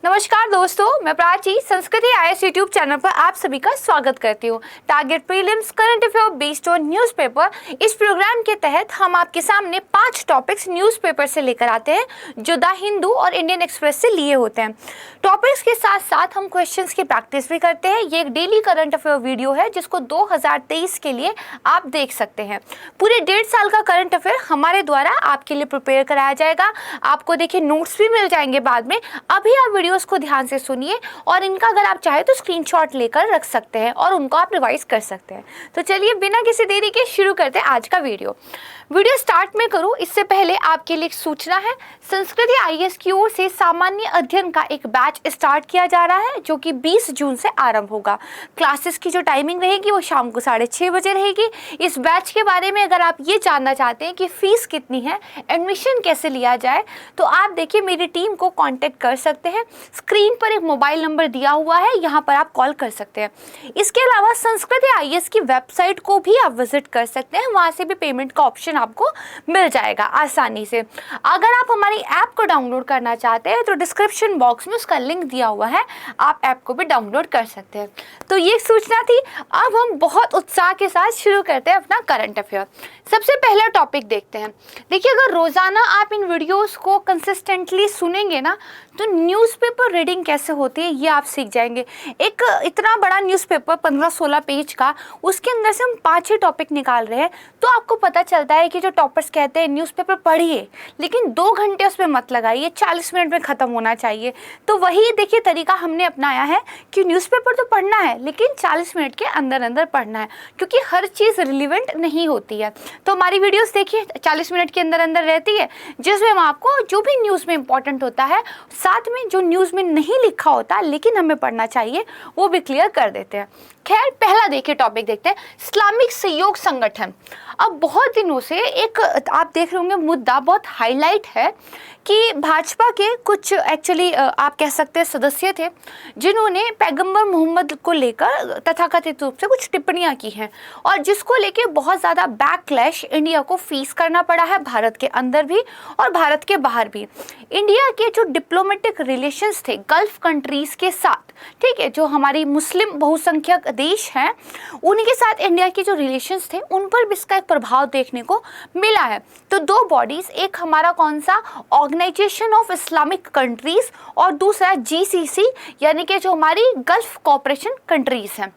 नमस्कार दोस्तों, मैं प्राची संस्कृति आईएएस यूट्यूब चैनल पर आप सभी का स्वागत करती हूँ। Target prelims current affair based on newspaper, इस प्रोग्राम के तहत हम आपके सामने 5 टॉपिक्स न्यूज़पेपर से लेकर आते हैं जो द हिंदू और इंडियन एक्सप्रेस से लिए होते हैं। टॉपिक्स के साथ साथ हम क्वेश्चंस की प्रैक्टिस भी करते हैं। ये एक डेली करंट अफेयर वीडियो है जिसको 2023 के लिए आप देख सकते हैं। पूरे 1.5 साल का करंट अफेयर हमारे द्वारा आपके लिए प्रिपेयर कराया जाएगा। आपको देखिए नोट्स भी मिल जाएंगे बाद में। अभी आप वीडियोस को ध्यान से सुनिए और इनका अगर आप चाहे तो स्क्रीनशॉट लेकर रख सकते हैं और उनको आप रिवाइज कर सकते हैं। तो चलिए बिना किसी देरी के शुरू करते हैं आज का वीडियो स्टार्ट में करूं इससे पहले आपके लिए एक सूचना है। संस्कृति आईएएस की ओर से सामान्य अध्ययन का एक बैच स्टार्ट किया जा रहा है जो कि 20 जून से आरंभ होगा। क्लासेस की जो टाइमिंग रहेगी वो शाम को 6:30 बजे रहेगी। इस बैच के बारे में अगर आप ये जानना चाहते हैं कि फीस कितनी है, एडमिशन कैसे लिया जाए, तो आप देखिए मेरी टीम को कांटेक्ट कर सकते हैं। स्क्रीन पर एक मोबाइल नंबर दिया हुआ है, यहाँ पर आप कॉल कर सकते हैं। इसके अलावा संस्कृति आईएएस की वेबसाइट को भी आप विजिट कर सकते हैं, वहाँ से भी पेमेंट का ऑप्शन आपको मिल जाएगा आसानी से। अगर आप हमारी ऐप को डाउनलोड करना चाहते हैं तो डिस्क्रिप्शन बॉक्स में उसका लिंक दिया हुआ है, आप ऐप को भी डाउनलोड कर सकते हैं। तो ये सूचना थी। अब हम बहुत उत्साह के साथ शुरू करते हैं अपना करंट अफेयर। सबसे पहला टॉपिक देखते हैं। देखिए अगर रोजाना आप इन वीडियोस को कंसिस्टेंटली सुनेंगे ना तो न्यूज़पेपर रीडिंग कैसे होती है ये आप सीख जाएंगे। एक इतना बड़ा न्यूज़पेपर 15-16 पेज का, उसके अंदर से हम 5 ही टॉपिक निकाल रहे हैं, तो आपको पता चलता है कि जो टॉपर्स कहते हैं न्यूज़पेपर पढ़िए लेकिन 2 घंटे उसमें मत लगाइए, 40 मिनट में ख़त्म होना चाहिए। तो वही देखिए तरीका हमने अपनाया है कि न्यूज़पेपर तो पढ़ना है लेकिन 40 मिनट के अंदर अंदर पढ़ना है, क्योंकि हर चीज़ रिलीवेंट नहीं होती है। तो हमारी वीडियोस देखिए 40 मिनट के अंदर अंदर रहती है, जिसमें हम आपको जो भी न्यूज़ में इंपॉर्टेंट होता है, साथ में जो न्यूज़ में नहीं लिखा होता लेकिन हमें पढ़ना चाहिए, वो भी क्लियर कर देते हैं। खैर पहला देखिए टॉपिक देखते हैं, इस्लामिक सहयोग संगठन। अब बहुत दिनों से एक आप देख रहे होंगे मुद्दा बहुत हाईलाइट है कि भाजपा के कुछ एक्चुअली आप कह सकते हैं सदस्य थे जिन्होंने पैगंबर मोहम्मद को लेकर तथाकथित रूप से कुछ टिप्पणियां की हैं और जिसको लेके बहुत ज़्यादा बैकलैश इंडिया को फेस करना पड़ा है, भारत के अंदर भी और भारत के बाहर भी। इंडिया के जो डिप्लोमेटिक रिलेशंस थे गल्फ कंट्रीज के साथ, ठीक है, जो हमारी मुस्लिम बहुसंख्यक देश हैं, उनके साथ इंडिया के जो रिलेशंस थे उन पर भी इसका एक प्रभाव देखने को मिला है। तो 2 बॉडीज, एक हमारा कौन सा ऑर्गेनाइजेशन ऑफ इस्लामिक कंट्रीज और दूसरा जीसीसी यानी कि जो हमारी गल्फ कोऑपरेशन कंट्रीज हैं,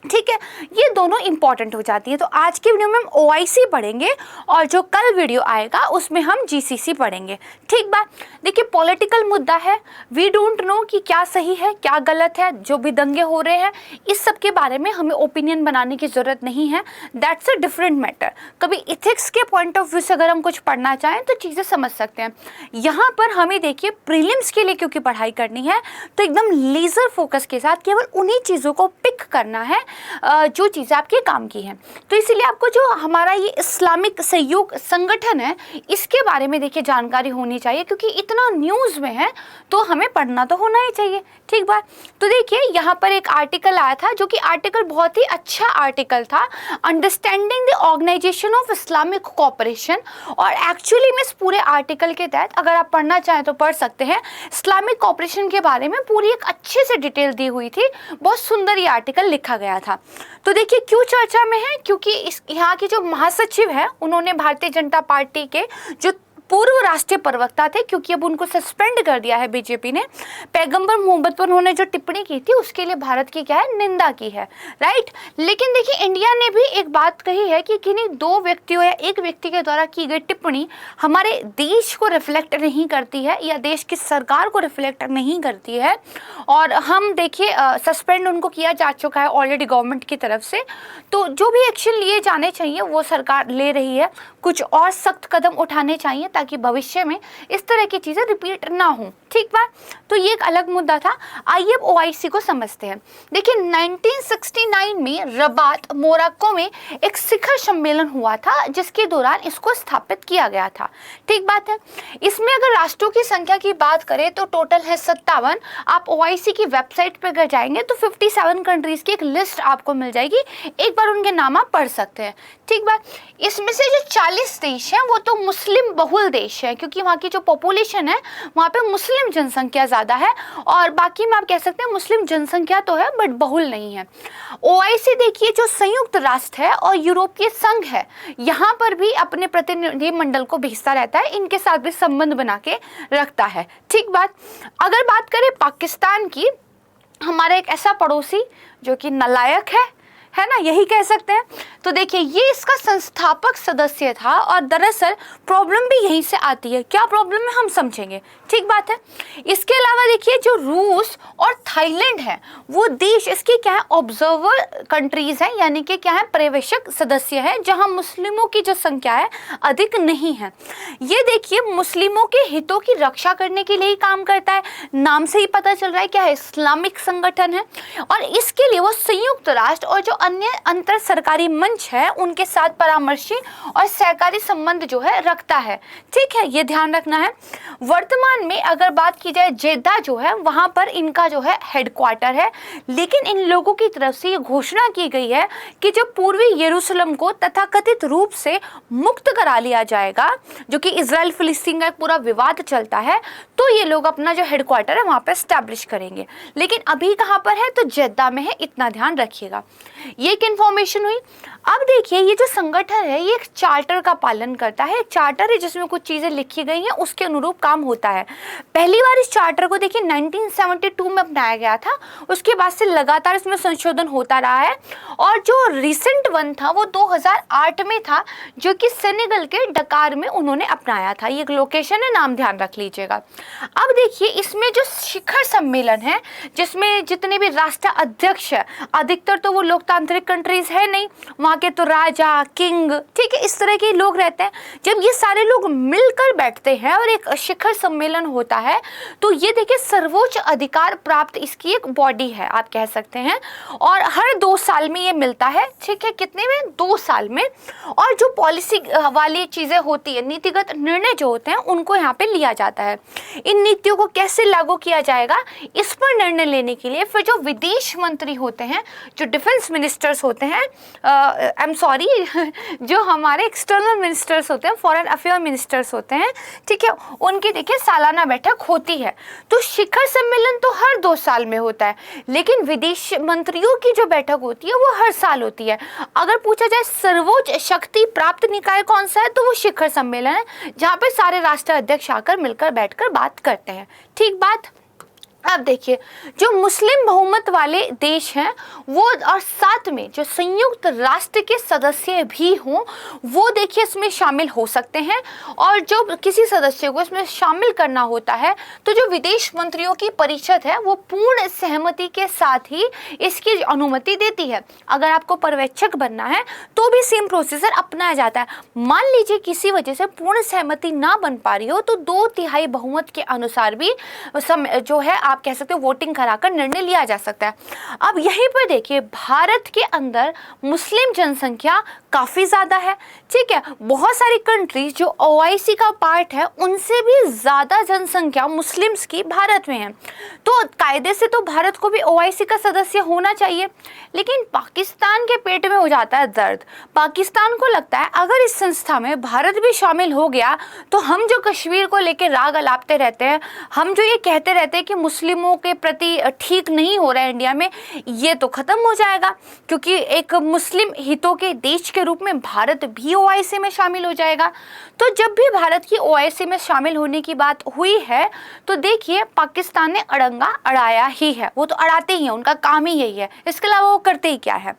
ठीक है, ये दोनों इंपॉर्टेंट हो जाती है। तो आज की वीडियो में हम ओआईसी पढ़ेंगे और जो कल वीडियो आएगा उसमें हम जीसीसी पढ़ेंगे, ठीक बात। देखिए पॉलिटिकल मुद्दा है, वी डोंट नो कि क्या सही है क्या गलत है। जो भी दंगे हो रहे हैं इस सब के बारे में हमें ओपिनियन बनाने की ज़रूरत नहीं है, दैट्स अ डिफरेंट मैटर। कभी इथिक्स के पॉइंट ऑफ व्यू से अगर हम कुछ पढ़ना चाहें तो चीज़ें समझ सकते हैं। यहाँ पर हमें देखिए प्रीलिम्स के लिए क्योंकि पढ़ाई करनी है तो एकदम लेज़र फोकस के साथ केवल उन्हीं चीज़ों को पिक करना है जो चीज़ें आपके काम की हैं। तो इसीलिए आपको जो हमारा ये इस्लामिक सहयोग संगठन है इसके बारे में देखिए जानकारी होनी चाहिए, क्योंकि इतना न्यूज़ में है तो हमें पढ़ना तो होना ही चाहिए, ठीक बात। तो देखिए यहाँ पर एक आर्टिकल आया था जो कि आर्टिकल बहुत ही अच्छा आर्टिकल था, understanding the organisation of Islamic cooperation. और एक्चुअली में इस पूरे आर्टिकल के तहत अगर आप पढ़ना चाहें तो पढ़ सकते हैं। इस्लामिक कोऑपरेशन के बारे में पूरी एक अच्छे से डिटेल दी हुई थी, बहुत सुंदर ये आर्टिकल लिखा गया था। तो देखिए क्यों चर्चा में है, क्योंकि इस यहाँ की जो महासचिव है उन्होंने भारतीय जनता पार्टी के जो पूर्व राष्ट्रीय प्रवक्ता थे, क्योंकि अब उनको सस्पेंड कर दिया है बीजेपी ने, पैगंबर मोहम्मद पर उन्होंने जो टिप्पणी की थी उसके लिए भारत की क्या है निंदा की है, राइट। लेकिन देखिए इंडिया ने भी एक बात कही है कि किन्हीं 2 व्यक्तियों या एक व्यक्ति के द्वारा की गई टिप्पणी हमारे देश को रिफ्लेक्ट नहीं करती है या देश की सरकार को रिफ्लेक्ट नहीं करती है। और हम देखिए सस्पेंड उनको किया जा चुका है ऑलरेडी गवर्नमेंट की तरफ से। तो जो भी एक्शन लिए जाने चाहिए वो सरकार ले रही है, कुछ और सख्त कदम उठाने चाहिए ताकि भविष्य में इस तरह की चीज़ें रिपीट ना हो, ठीक बात। तो ये एक अलग मुद्दा था। आइए अब ओआईसी को समझते हैं। देखिए 1969 में रबात मोरक्को में एक शिखर सम्मेलन हुआ था जिसके दौरान इसको स्थापित किया गया था, ठीक बात है। इसमें अगर राष्ट्रों की संख्या की बात करें तो टोटल है 57। आप ओआईसी की वेबसाइट पर अगर जाएंगे तो 57 कंट्रीज की एक लिस्ट आपको मिल जाएगी, एक बार उनके नाम आप पढ़ सकते हैं, ठीक बात। इसमें से जो 40 देश हैं वो तो मुस्लिम बहुल मुफस्सल देश है, क्योंकि वहाँ की जो पॉपुलेशन है वहाँ पे मुस्लिम जनसंख्या ज़्यादा है, और बाकी में आप कह सकते हैं मुस्लिम जनसंख्या तो है बट बहुल नहीं है। ओआईसी देखिए जो संयुक्त राष्ट्र है और यूरोपीय संघ है, यहाँ पर भी अपने प्रतिनिधि मंडल को भेजता रहता है, इनके साथ भी संबंध बना के रखता है। ठीक बात। अगर बात करें पाकिस्तान की, हमारा एक ऐसा पड़ोसी जो कि नालायक है ना, यही कह सकते हैं। तो देखिए ये इसका संस्थापक सदस्य था, और दरअसल प्रॉब्लम भी यहीं से आती है। क्या प्रॉब्लम है हम समझेंगे, ठीक बात है। इसके अलावा देखिए जो रूस और थाईलैंड है वो देश इसके क्या है, ऑब्जर्वर कंट्रीज हैं, यानी कि क्या है, पर्यवेक्षक सदस्य हैं, जहां मुस्लिमों की जो संख्या है अधिक नहीं है। ये देखिए मुस्लिमों के हितों की रक्षा करने के लिए ही काम करता है, नाम से ही पता चल रहा है क्या है, इस्लामिक संगठन है, और इसके लिए वो संयुक्त राष्ट्र और जो अन्य अंतर सरकारी मंच है उनके साथ परामर्शी और सहकारी संबंध जो है रखता है। ठीक है, ये ध्यान रखना है। वर्तमान में अगर बात की जाए, जेद्दा जो है वहां पर इनका जो है हेडक्वार्टर है, लेकिन इन लोगों की तरफ से ये घोषणा की गई है कि जब पूर्वी यरूशलेम को तथाकथित रूप से मुक्त करा लिया जाएगा, जो कि इजराइल फिलिस्तीन का एक पूरा विवाद चलता है, तो ये लोग अपना जो हेडक्वार्टर है वहां पर एस्टैब्लिश करेंगे। लेकिन अभी कहां पर है, तो जेद्दा में है, इतना ध्यान रखिएगा। ये एक इंफॉर्मेशन हुई। अब देखिए ये जो संगठन है ये एक चार्टर का पालन करता है। एक चार्टर है जिसमें कुछ चीजें लिखी गई हैं, उसके अनुरूप काम होता है। पहली बार इस चार्टर को देखिए 1972 में अपनाया गया था, उसके बाद से लगातार इसमें संशोधन होता रहा है, और जो रिसेंट वन था वो 2008 में था, जो कि सेनेगल के डकार में उन्होंने अपनाया था। ये एक लोकेशन है, नाम ध्यान रख लीजिएगा। अब देखिए इसमें जो शिखर सम्मेलन है, जिसमें जितने भी राष्ट्र अध्यक्ष है, अधिकतर तो वो लोकतांत्रिक कंट्रीज है नहीं, वहाँ के तो राजा, किंग, ठीक है, इस तरह के लोग रहते हैं। जब ये सारे लोग मिलकर बैठते हैं और एक शिखर सम्मेलन होता है, तो ये देखिए सर्वोच्च अधिकार प्राप्त इसकी एक बॉडी है, आप कह सकते हैं, और हर 2 साल में ये मिलता है। ठीक है, कितने में, 2 साल में। और जो पॉलिसी वाली चीजें होती है, नीतिगत निर्णय जो होते हैं, उनको यहाँ पे लिया जाता है। इन नीतियों को कैसे लागू किया जाएगा, इस पर निर्णय लेने के लिए फिर जो विदेश मंत्री होते हैं, जो डिफेंस मिनिस्टर्स होते हैं, जो हमारे एक्सटर्नल मिनिस्टर्स होते हैं, फॉरेन अफेयर मिनिस्टर्स होते हैं, ठीक है, उनकी देखिए सालाना बैठक होती है। तो शिखर सम्मेलन तो हर 2 साल में होता है, लेकिन विदेश मंत्रियों की जो बैठक होती है वो हर साल होती है। अगर पूछा जाए सर्वोच्च शक्ति प्राप्त निकाय कौन सा है, तो वो शिखर सम्मेलन है, जहाँ पे सारे राष्ट्र अध्यक्ष आकर मिलकर बैठकर बात करते हैं। ठीक बात। अब देखिए जो मुस्लिम बहुमत वाले देश हैं वो, और साथ में जो संयुक्त राष्ट्र के सदस्य भी हों, वो देखिए इसमें शामिल हो सकते हैं। और जो किसी सदस्य को इसमें शामिल करना होता है, तो जो विदेश मंत्रियों की परिषद है वो पूर्ण सहमति के साथ ही इसकी अनुमति देती है। अगर आपको पर्यवेक्षक बनना है तो भी सेम प्रोसीजर अपनाया जाता है। मान लीजिए किसी वजह से पूर्ण सहमति ना बन पा रही हो, तो 2/3 बहुमत के अनुसार भी जो है आप कह सकते हो वोटिंग कराकर निर्णय लिया जा सकता है। अब यहीं पर देखिए भारत के अंदर मुस्लिम जनसंख्या काफी ज्यादा है। ठीक है, बहुत सारी कंट्रीज जो ओआईसी का पार्ट है उनसे भी ज्यादा जनसंख्या मुस्लिम्स की भारत में है। तो कायदे से तो भारत को भी ओआईसी का सदस्य होना चाहिए, लेकिन पाकिस्तान के पेट में हो जाता है दर्द। पाकिस्तान को लगता है अगर इस संस्था में भारत भी शामिल हो गया तो हम जो कश्मीर को लेकर राग अलापते रहते हैं, हम जो ये कहते रहते हैं कि मुस्लिमों के प्रति ठीक नहीं हो रहा है इंडिया में, ये तो खत्म हो जाएगा, क्योंकि एक मुस्लिम हितों के देश के रूप में भारत भी ओआईसी में शामिल हो जाएगा। तो जब भी भारत की ओआईसी में शामिल होने की बात हुई है, तो देखिए पाकिस्तान ने अड़ंगा अड़ाया ही है। वो तो अड़ाते ही हैं, उनका काम ही यही है, इसके अलावा वो करते ही क्या है।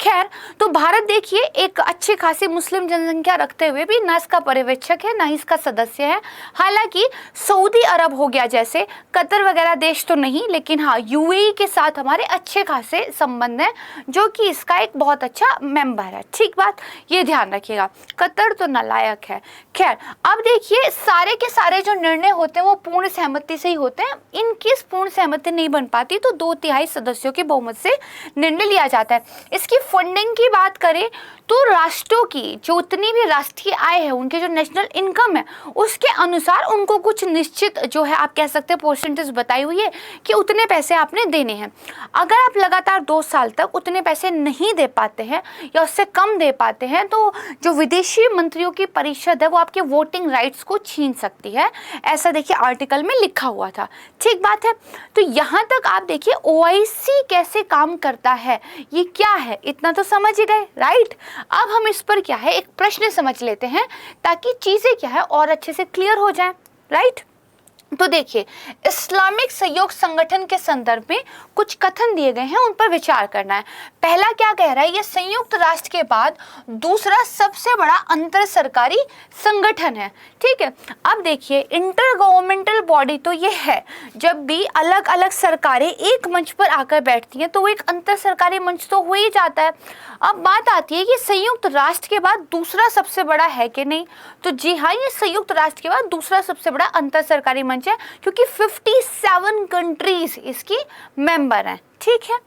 खैर, तो भारत देखिए एक अच्छी खासी मुस्लिम जनसंख्या रखते हुए भी ना इसका पर्यवेक्षक है ना इसका सदस्य है। हालांकि सऊदी अरब हो गया, जैसे कतर वगैरह देश तो नहीं, लेकिन हाँ यूएई के साथ हमारे अच्छे खासे संबंध हैं, जो कि इसका एक बहुत अच्छा मेंबर है। ठीक बात, ये ध्यान रखिएगा। कतर तो नालायक है। खैर, अब देखिए सारे के सारे जो निर्णय होते हैं वो पूर्ण सहमति से ही होते हैं। इनकेस पूर्ण सहमति नहीं बन पाती तो 2/3 सदस्यों के बहुमत से निर्णय लिया जाता है। इसकी फंडिंग की बात करें तो राष्ट्रों की जो उतनी भी राष्ट्रीय आय है, उनके जो नेशनल इनकम है, उसके अनुसार उनको कुछ निश्चित जो है आप कह सकते हैं परसेंटेज बताई हुई है कि उतने पैसे आपने देने हैं। अगर आप लगातार 2 साल तक उतने पैसे नहीं दे पाते हैं या उससे कम दे पाते हैं तो जो विदेशी मंत्रियों की परिषद है वो आपके वोटिंग राइट्स को छीन सकती है। ऐसा देखिए आर्टिकल में लिखा हुआ था। ठीक बात है। तो यहाँ तक आप देखिए OIC कैसे काम करता है, ये क्या है, इतना तो समझ ही गए, राइट। अब हम इस पर क्या है एक प्रश्न समझ लेते हैं ताकि चीजें क्या है और अच्छे से क्लियर हो जाएं, राइट। तो देखिए इस्लामिक सहयोग संगठन के संदर्भ में कुछ कथन दिए गए हैं, उन पर विचार करना है। पहला क्या कह रहा है, ये संयुक्त राष्ट्र के बाद दूसरा सबसे बड़ा अंतर सरकारी संगठन है। ठीक है। अब देखिए इंटर गवर्नमेंटल बॉडी तो ये है, जब भी अलग अलग सरकारें एक मंच पर आकर बैठती हैं तो वो एक अंतर सरकारी मंच तो हो ही जाता है। अब बात आती है कि संयुक्त राष्ट्र के बाद दूसरा सबसे बड़ा है कि नहीं, तो जी हाँ, ये संयुक्त राष्ट्र के बाद दूसरा सबसे बड़ा अंतर सरकारी मंच है क्योंकि 57 कंट्रीज इसकी मेंबर हैं। ठीक है।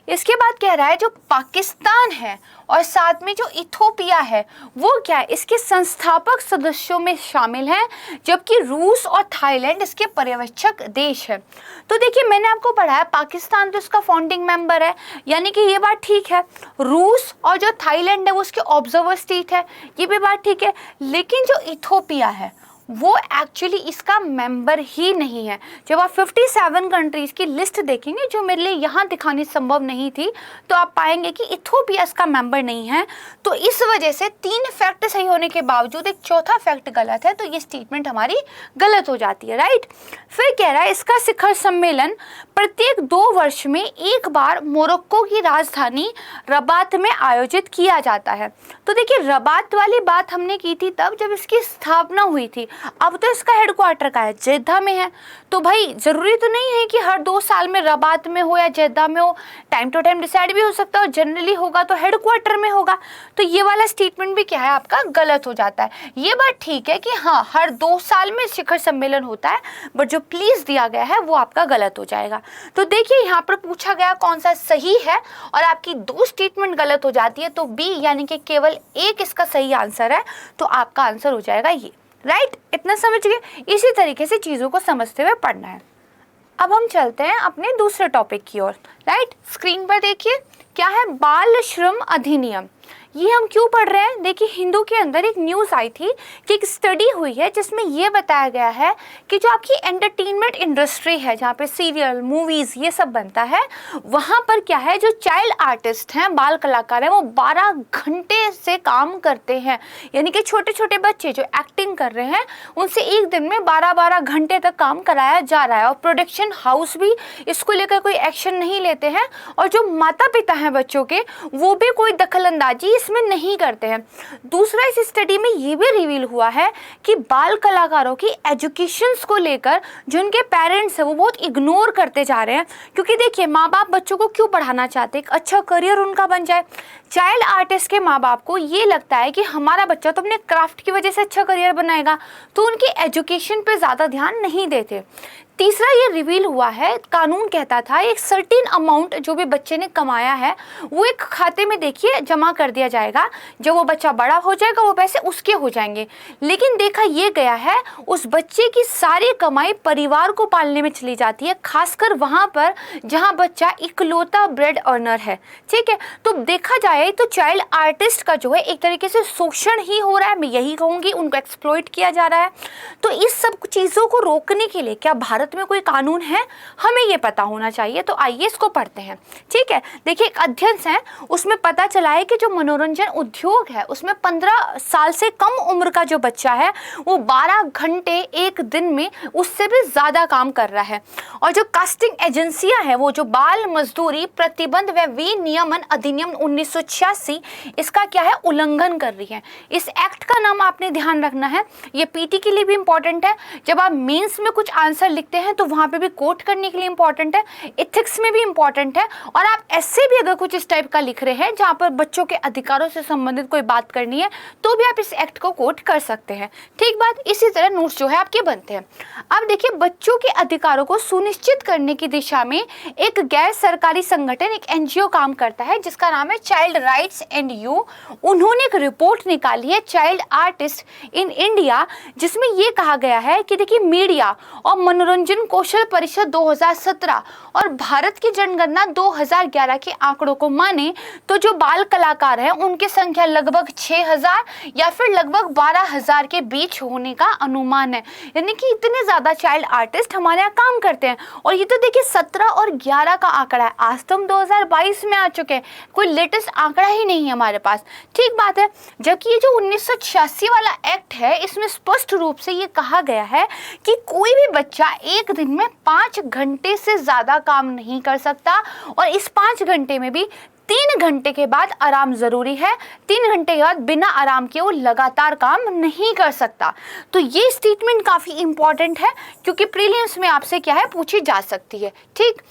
इसके बाद कह रहा है जो पाकिस्तान है और साथ में जो इथोपिया है वो क्या है, इसके संस्थापक सदस्यों में शामिल हैं, जबकि रूस और थाईलैंड इसके पर्यवेक्षक देश है। तो देखिए मैंने आपको पढ़ाया पाकिस्तान तो इसका फाउंडिंग मेंबर है, यानी कि ये बात ठीक है। रूस और जो थाईलैंड है वो उसके ऑब्जर्वर स्टेट है, ये भी बात ठीक है। लेकिन जो इथोपिया है वो एक्चुअली इसका मेंबर ही नहीं है। जब आप 57 कंट्रीज की लिस्ट देखेंगे जो मेरे लिए यहाँ दिखानी संभव नहीं थी, तो आप पाएंगे कि इथोपिया इसका मेंबर नहीं है। तो इस वजह से 3 फैक्ट सही होने के बावजूद एक चौथा फैक्ट गलत है, तो ये स्टेटमेंट हमारी गलत हो जाती है, राइट। फिर कह रहा है इसका शिखर सम्मेलन प्रत्येक 2 वर्ष में एक बार मोरक्को की राजधानी रबात में आयोजित किया जाता है। तो देखिए रबात वाली बात हमने की थी तब जब इसकी स्थापना हुई थी, अब तो इसका हेडक्वार्टर का है जेद्दा में है। तो भाई जरूरी तो नहीं है कि हर 2 साल में रबात में हो या जेद्दा में हो, टाइम टू टाइम डिसाइड भी हो सकता है और जनरली होगा तो हेडक्वार्टर में होगा। तो ये वाला स्टेटमेंट भी क्या है आपका गलत हो जाता है। ये बात ठीक है कि हाँ हर 2 साल में शिखर सम्मेलन होता है, बट जो प्लीज दिया गया है वो आपका गलत हो जाएगा। तो देखिए यहाँ पर पूछा गया कौन सा सही है और आपकी 2 स्टेटमेंट गलत हो जाती है, तो बी यानी कि केवल एक इसका सही आंसर है, तो आपका आंसर हो जाएगा ये, राइट। इतना समझ गए। इसी तरीके से चीज़ों को समझते हुए पढ़ना है। अब हम चलते हैं अपने दूसरे टॉपिक की ओर, राइट। स्क्रीन पर देखिए क्या है, बाल श्रम अधिनियम। ये हम क्यों पढ़ रहे हैं, देखिए हिंदू के अंदर एक न्यूज़ आई थी कि एक स्टडी हुई है जिसमें ये बताया गया है कि जो आपकी एंटरटेनमेंट इंडस्ट्री है जहाँ पे सीरियल मूवीज़ ये सब बनता है, वहाँ पर क्या है जो चाइल्ड आर्टिस्ट हैं, बाल कलाकार हैं, वो 12 घंटे से काम करते हैं। यानी कि छोटे छोटे बच्चे जो एक्टिंग कर रहे हैं उनसे एक दिन में 12-12 घंटे तक काम कराया जा रहा है और प्रोडक्शन हाउस भी इसको लेकर कोई एक्शन नहीं लेते हैं और जो माता पिता हैं बच्चों के वो भी कोई दखल अंदाजी इसमें नहीं करते हैं। दूसरा, इस स्टडी में ये भी रिवील हुआ है कि बाल कलाकारों की एजुकेशंस को लेकर जो उनके पेरेंट्स हैं वो बहुत इग्नोर करते जा रहे हैं, क्योंकि देखिए माँ बाप बच्चों को क्यों पढ़ाना चाहते हैं, एक अच्छा करियर उनका बन जाए। चाइल्ड आर्टिस्ट के माँ बाप को ये लगता है कि हमारा बच्चा तो अपने क्राफ्ट की वजह से अच्छा करियर बनाएगा, तो उनकी एजुकेशन पे ज़्यादा ध्यान नहीं देते। तीसरा, ये रिवील हुआ है, कानून कहता था एक सर्टेन अमाउंट जो भी बच्चे ने कमाया है वो एक खाते में देखिए जमा कर दिया जाएगा, जब वो बच्चा बड़ा हो जाएगा वो पैसे उसके हो जाएंगे। लेकिन देखा ये गया है उस बच्चे की सारी कमाई परिवार को पालने में चली जाती है, खासकर वहाँ पर जहाँ बच्चा इकलौता ब्रेड अर्नर है। ठीक है। तो देखा जाए तो चाइल्ड आर्टिस्ट का जो है एक तरीके से शोषण ही हो रहा है, मैं यही कहूँगी, उनको एक्सप्लॉइट किया जा रहा है। तो इस सब चीज़ों को रोकने के लिए क्या भारत में कोई कानून है, हमें ये पता होना चाहिए। तो आइए इसको पढ़ते हैं। ठीक है। देखिए एक अध्ययन है उसमें पता चला है कि जो मनोरंजन उद्योग है उसमें 15 साल से कम उम्र का जो बच्चा है वो 12 घंटे एक दिन में उससे भी ज्यादा काम कर रहा है। और जो कास्टिंग एजेंसियां हैं वो जो बाल मजदूरी प्रतिबंध व विनियमन अधिनियम 1986 इसका क्या है उल्लंघन कर रही है। इस एक्ट का नाम आपने ध्यान रखना है, ये पीटी के लिए भी इंपॉर्टेंट है। जब आप मेंस में कुछ आंसर लिखते हैं तो वहाँ पे भी कोट करने के लिए इंपॉर्टेंट है, इथिक्स में भी इंपॉर्टेंट है, और आप ऐसे भी अगर कुछ इस टाइप का लिख रहे हैं जहाँ पर बच्चों के अधिकारों से संबंधित कोई बात करनी है तो भी आप इस एक्ट को कोट कर सकते हैं। ठीक बात, इसी तरह नोट्स जो है आपके बनते हैं। अब देखिए, बच्चों के अधिकारों को सुनिश्चित करने की दिशा में एक गैर सरकारी संगठन, एक एनजीओ काम करता है जिसका नाम है चाइल्ड राइट्स एंड यू। उन्होंने एक रिपोर्ट निकाली है चाइल्ड आर्टिस्ट इन इंडिया, जिसमें ये कहा गया है कि देखिए, मीडिया और मनोरंजन कौशल परिषद 2017 और भारत की जनगणना 2011 के आंकड़ों को माने तो जो बाल कलाकार हैं उनकी संख्या लगभग 6000 या फिर लगभग 12000 के बीच होने का अनुमान है। यानी कि इतने ज्यादा चाइल्ड आर्टिस्ट हमारे यहाँ काम करते हैं। और ये तो देखिए 17 और 11 का आंकड़ा है, आज तो हम 2022 में आ चुके हैं, कोई लेटेस्ट आंकड़ा ही नहीं है हमारे पास। ठीक बात है। जबकि ये जो 1986 वाला एक्ट है, इसमें स्पष्ट रूप से ये कहा गया है कि कोई भी बच्चा एक दिन में 5 घंटे से ज्यादा काम नहीं कर सकता, और इस 5 घंटे में भी 3 घंटे के बाद आराम जरूरी है। 3 घंटे के बाद बिना आराम के वो लगातार काम नहीं कर सकता। तो ये स्टेटमेंट काफी इंपॉर्टेंट है क्योंकि प्रीलिम्स में आपसे क्या है पूछी जा सकती है। ठीक,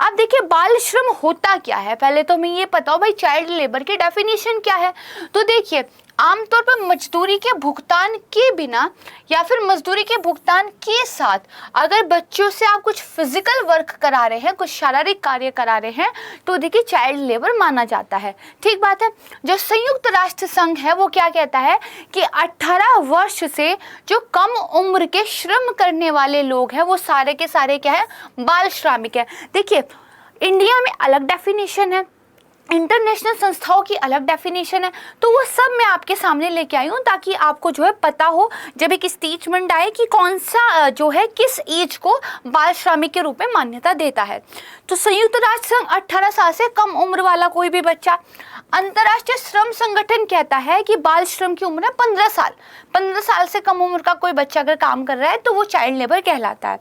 अब देखिए, बाल श्रम होता क्या है, पहले तो हमें ये पता हो भाई चाइल्ड लेबर की डेफिनेशन क्या है। तो देखिए, आमतौर पर मजदूरी के भुगतान के बिना या फिर मजदूरी के भुगतान के साथ अगर बच्चों से आप कुछ फिजिकल वर्क करा रहे हैं, कुछ शारीरिक कार्य करा रहे हैं, तो देखिए चाइल्ड लेबर माना जाता है। ठीक बात है। जो संयुक्त राष्ट्र संघ है वो क्या कहता है कि 18 वर्ष से जो कम उम्र के श्रम करने वाले लोग हैं वो सारे के सारे क्या है, बाल श्रमिक है। देखिए, इंडिया में अलग डेफिनेशन है, इंटरनेशनल संस्थाओं की अलग डेफिनेशन है, तो वो सब मैं आपके सामने लेके आई हूँ ताकि आपको जो है पता हो जब एक स्टेटमेंट आए कि कौन सा जो है किस एज को बाल श्रमिक के रूप में मान्यता देता है। तो संयुक्त राष्ट्र संघ 18 साल से कम उम्र वाला कोई भी बच्चा। अंतर्राष्ट्रीय श्रम संगठन कहता है कि बाल श्रम की उम्र है 15 साल। 15 साल से कम उम्र का कोई बच्चा अगर काम कर रहा है तो वो चाइल्ड लेबर कहलाता है।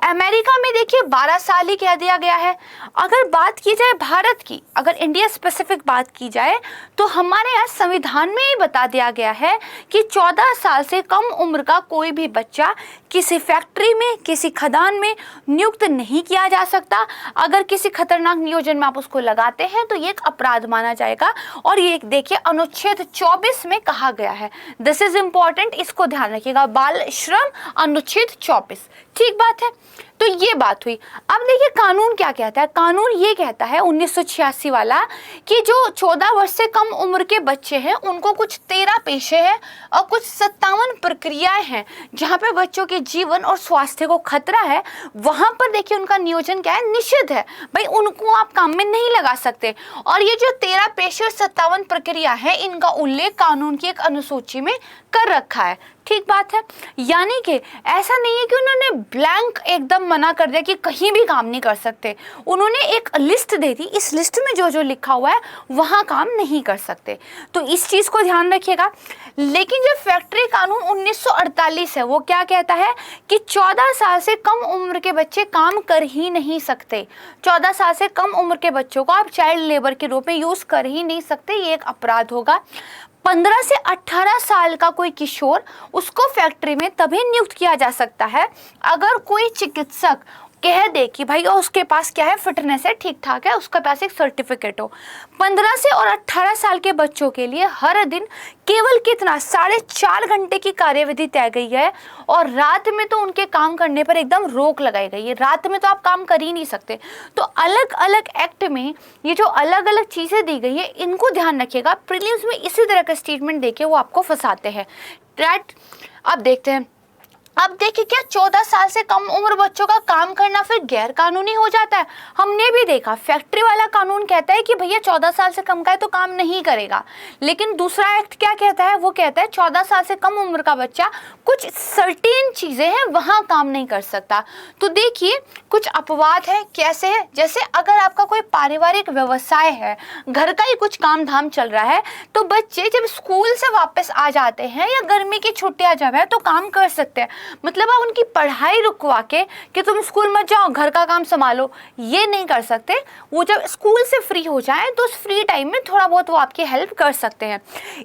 अमेरिका में देखिए 12 साल ही कह दिया गया है। अगर बात की जाए भारत की, अगर इंडिया स्पेसिफिक बात की जाए तो हमारे यहाँ संविधान में ही बता दिया गया है कि 14 साल से कम उम्र का कोई भी बच्चा किसी फैक्ट्री में, किसी खदान में नियुक्त नहीं किया जा सकता। अगर किसी खतरनाक नियोजन में आप उसको लगाते हैं तो ये एक अपराध माना जाएगा। और ये देखिए अनुच्छेद 24 में कहा गया है। दिस इज इंपॉर्टेंट, इसको ध्यान रखिएगा, बाल श्रम अनुच्छेद 24। ठीक बात है। तो ये बात हुई। अब देखिए कानून क्या कहता है। कानून ये कहता है 1986 वाला कि जो 14 वर्ष से कम उम्र के बच्चे हैं उनको कुछ 13 पेशे हैं और कुछ 57 प्रक्रियाएं हैं जहाँ पे बच्चों के जीवन और स्वास्थ्य को खतरा है। वहां पर देखिए उनका नियोजन क्या है, निषिद्ध है भाई, उनको आप काम में नहीं लगा सकते। और ये जो 13 पेशे और 57 प्रक्रिया है, इनका उल्लेख कानून की एक अनुसूची में कर रखा है। ठीक बात है। यानी कि ऐसा नहीं है कि उन्होंने ब्लैंक एकदम मना कर दिया कि कहीं भी काम नहीं कर सकते। उन्होंने एक लिस्ट दे दी, इस लिस्ट में जो जो लिखा हुआ है वहां काम नहीं कर सकते। तो इस चीज को ध्यान रखिएगा। लेकिन जो फैक्ट्री कानून 1948 है वो क्या कहता है कि 14 साल से कम उम्र के बच्चे काम कर ही नहीं सकते। 14 साल से कम उम्र के बच्चों को आप चाइल्ड लेबर के रूप में यूज कर ही नहीं सकते, ये एक अपराध होगा। 15 से 18 साल का कोई किशोर, उसको फैक्ट्री में तभी नियुक्त किया जा सकता है अगर कोई चिकित्सक कह दे कि भाई उसके पास क्या है, फिटनेस है, ठीक ठाक है, उसके पास एक सर्टिफिकेट हो। 15 से और 18 साल के बच्चों के लिए हर दिन केवल कितना 4.5 घंटे की कार्यविधि तय गई है और रात में तो उनके काम करने पर एकदम रोक लगाई गई है। रात में तो आप काम कर ही नहीं सकते। तो अलग अलग एक्ट में ये जो अलग अलग चीज़ें दी गई है इनको ध्यान रखिएगा। प्रीलिम्स में इसी तरह का स्टेटमेंट देके वो आपको फंसाते हैं। राइट, अब देखते हैं। अब देखिए क्या 14 साल से कम उम्र बच्चों का काम करना फिर गैर कानूनी हो जाता है। हमने भी देखा फैक्ट्री वाला कानून कहता है कि भैया 14 साल से कम का है तो काम नहीं करेगा, लेकिन दूसरा एक्ट क्या कहता है, वो कहता है 14 साल से कम उम्र का बच्चा कुछ सर्टेन चीजें हैं वहां काम नहीं कर सकता। तो देखिए कुछ अपवाद है। कैसे है, जैसे अगर आपका कोई पारिवारिक व्यवसाय है, घर का ही कुछ काम धाम चल रहा है, तो बच्चे जब स्कूल से वापस आ जाते हैं या गर्मी की छुट्टियां जब है तो काम कर सकते हैं। मतलब आप उनकी पढ़ाई रुकवा के कि तुम स्कूल मत जाओ, घर का काम संभालो, ये नहीं कर सकते। वो जब स्कूल से फ्री हो जाएं तो उस फ्री टाइम में थोड़ा बहुत वो आपकी हेल्प कर सकते हैं।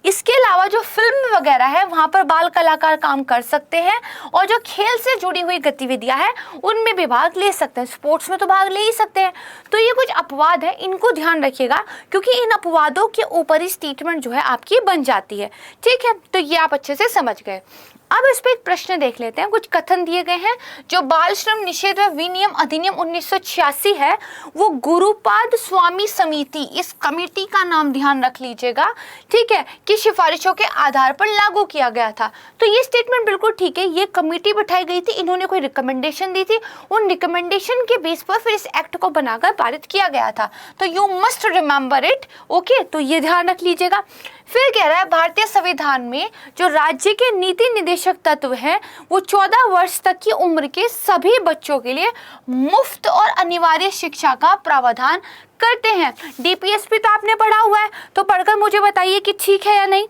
इसके अलावा जो फिल्म वगैरह है वहाँ पर बाल कलाकार काम कर सकते हैं, और जो खेल से जुड़ी हुई गतिविधियाँ हैं उनमें भी भाग ले सकते हैं। स्पोर्ट्स में तो भाग ले ही सकते हैं। तो ये कुछ अपवाद है, इनको ध्यान रखिएगा, क्योंकि इन अपवादों के ऊपर ही स्टेटमेंट जो है आपकी बन जाती है। ठीक है, तो ये आप अच्छे से समझ गए। अब इस पे एक प्रश्न देख लेते हैं। कुछ कथन दिए गए हैं। जो बाल श्रम निषेध व विनियम अधिनियम 1986 है वो गुरुपाद स्वामी समिति, इस कमेटी का नाम ध्यान रख लीजिएगा, ठीक है, कि सिफारिशों के आधार पर लागू किया गया था। तो ये स्टेटमेंट बिल्कुल ठीक है। ये कमेटी बैठाई गई थी, इन्होंने कोई रिकमेंडेशन दी थी, उन रिकमेंडेशन के बेस पर फिर इस एक्ट को बनाकर पारित किया गया था। तो you must remember it. Okay, तो ये ध्यान रख लीजिएगा। फिर कह रहा है भारतीय संविधान में जो राज्य के नीति निर्देशक तत्व हैं वो 14 वर्ष तक की उम्र के सभी बच्चों के लिए मुफ्त और अनिवार्य शिक्षा का प्रावधान करते हैं। डीपीएसपी तो आपने पढ़ा हुआ है, तो पढ़कर मुझे बताइए कि ठीक है या नहीं।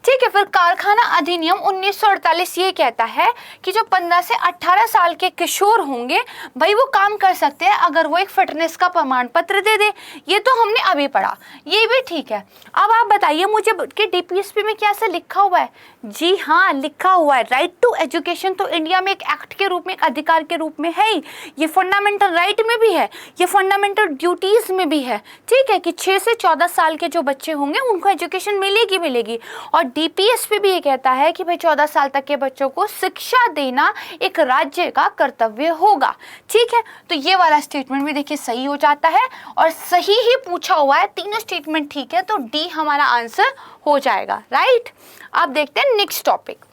ठीक है, फिर कारखाना अधिनियम 1948 ये कहता है कि जो 15 से 18 साल के किशोर होंगे भाई वो काम कर सकते हैं अगर वो एक फिटनेस का प्रमाण पत्र दे दे। ये तो हमने अभी पढ़ा, ये भी ठीक है। अब आप बताइए मुझे कि डीपीएसपी में क्या ऐसा लिखा हुआ है? जी हाँ, लिखा हुआ है। राइट टू एजुकेशन तो इंडिया में एक एक्ट के रूप में, एक अधिकार के रूप में है ही। ये फंडामेंटल राइट में भी है, ये फंडामेंटल ड्यूटीज में भी है। ठीक है, कि 6 से 14 साल के जो बच्चे होंगे उनको एजुकेशन मिलेगी। और डीपीएसपी भी ये कहता है कि भाई 14 साल तक के बच्चों को शिक्षा देना एक राज्य का कर्तव्य होगा। ठीक है, तो ये वाला स्टेटमेंट भी देखिए सही हो जाता है, और सही ही पूछा हुआ है, तीनों स्टेटमेंट ठीक है, तो डी हमारा आंसर हो जाएगा। राइट, अब देखते हैं नेक्स्ट टॉपिक,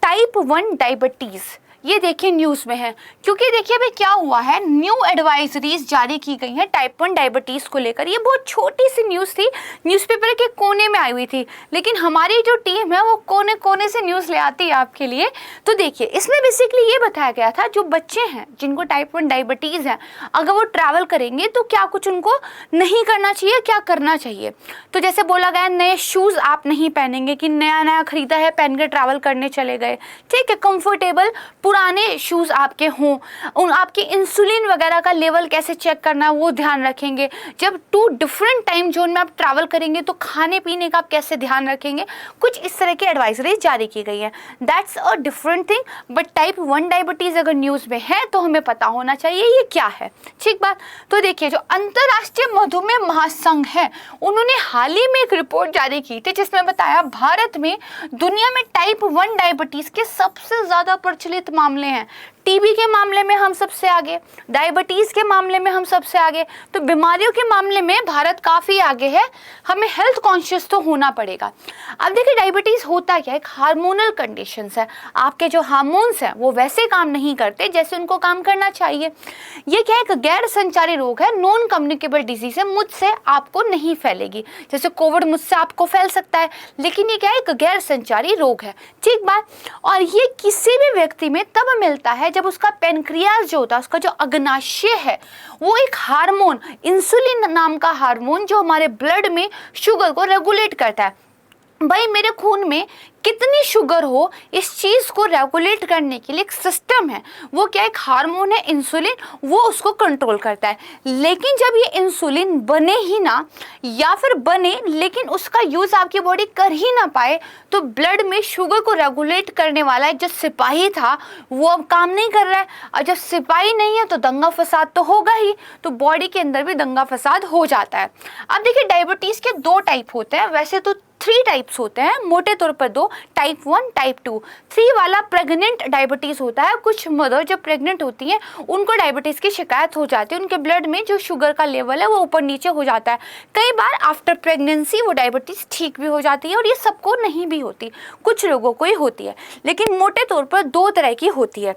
टाइप 1 डायबिटीज। ये देखिए न्यूज़ में है, क्योंकि देखिए अभी क्या हुआ है, न्यू एडवाइजरीज जारी की गई हैं टाइप 1 डायबिटीज़ को लेकर। ये बहुत छोटी सी न्यूज़ थी, न्यूज़पेपर के कोने में आई हुई थी, लेकिन हमारी जो टीम है वो कोने कोने से न्यूज़ ले आती है आपके लिए। तो देखिए इसमें बेसिकली ये बताया गया था, जो बच्चे हैं जिनको टाइप 1 डायबिटीज़ है, अगर वो ट्रैवल करेंगे तो क्या कुछ उनको नहीं करना चाहिए, क्या करना चाहिए। तो जैसे बोला गया नए शूज़ आप नहीं पहनेंगे, कि नया खरीदा है पहन के ट्रैवल करने चले गए। ठीक है, कंफर्टेबल पुराने शूज़ आपके हों, उन आपके इंसुलिन वगैरह का लेवल कैसे चेक करना है वो ध्यान रखेंगे। जब 2 डिफरेंट टाइम जोन में आप ट्रैवल करेंगे तो खाने पीने का आप कैसे ध्यान रखेंगे, कुछ इस तरह की एडवाइजरी जारी की गई है। That's a different thing, but type 1 diabetes अगर न्यूज़ में है तो हमें पता होना चाहिए ये क्या है। ठीक बात। तो देखिए जो अंतर्राष्ट्रीय मधुमेह महासंघ है उन्होंने हाल ही में एक रिपोर्ट जारी की थी जिसमें बताया भारत में दुनिया में टाइप 1 डायबिटीज़ के सबसे ज़्यादा प्रचलित मामले हैं। टीबी के मामले में हम सबसे आगे, डायबिटीज़ के मामले में हम सबसे आगे, तो बीमारियों के मामले में भारत काफ़ी आगे है। हमें हेल्थ कॉन्शियस तो होना पड़ेगा। अब देखिए डायबिटीज़ होता क्या है, एक हार्मोनल कंडीशंस है। आपके जो हार्मोन्स हैं वो वैसे काम नहीं करते जैसे उनको काम करना चाहिए। ये क्या है, एक गैर संचारी रोग है, नॉन कम्युनिकेबल डिजीज है, मुझसे आपको नहीं फैलेगी। जैसे कोविड मुझसे आपको फैल सकता है, लेकिन ये क्या है, एक गैर संचारी रोग है। ठीक बात। और ये किसी भी व्यक्ति में तब मिलता है जब उसका पेनक्रियाज जो होता है, उसका जो अग्नाशय है, वो एक हार्मोन, इंसुलिन नाम का हार्मोन जो हमारे ब्लड में शुगर को रेगुलेट करता है। भाई मेरे खून में कितनी शुगर हो, इस चीज़ को रेगुलेट करने के लिए एक सिस्टम है, वो क्या एक हार्मोन है इंसुलिन, वो उसको कंट्रोल करता है। लेकिन जब ये इंसुलिन बने ही ना, या फिर बने लेकिन उसका यूज़ आपकी बॉडी कर ही ना पाए, तो ब्लड में शुगर को रेगुलेट करने वाला एक जो सिपाही था वो अब काम नहीं कर रहा है। और जब सिपाही नहीं है तो दंगा फसाद तो होगा ही, तो बॉडी के अंदर भी दंगा फसाद हो जाता है। अब देखिए डायबिटीज़ के 2 टाइप होते हैं, वैसे तो 3 टाइप्स होते हैं, मोटे तौर पर 2, टाइप 1 टाइप 2। 3 वाला प्रेग्नेंट डायबिटीज़ होता है। कुछ मदर जब प्रेग्नेंट होती हैं उनको डायबिटीज़ की शिकायत हो जाती है, उनके ब्लड में जो शुगर का लेवल है वो ऊपर नीचे हो जाता है। कई बार आफ्टर प्रेगनेंसी वो डायबिटीज़ ठीक भी हो जाती है, और ये सबको नहीं भी होती, कुछ लोगों को ही होती है। लेकिन मोटे तौर पर 2 तरह की होती है,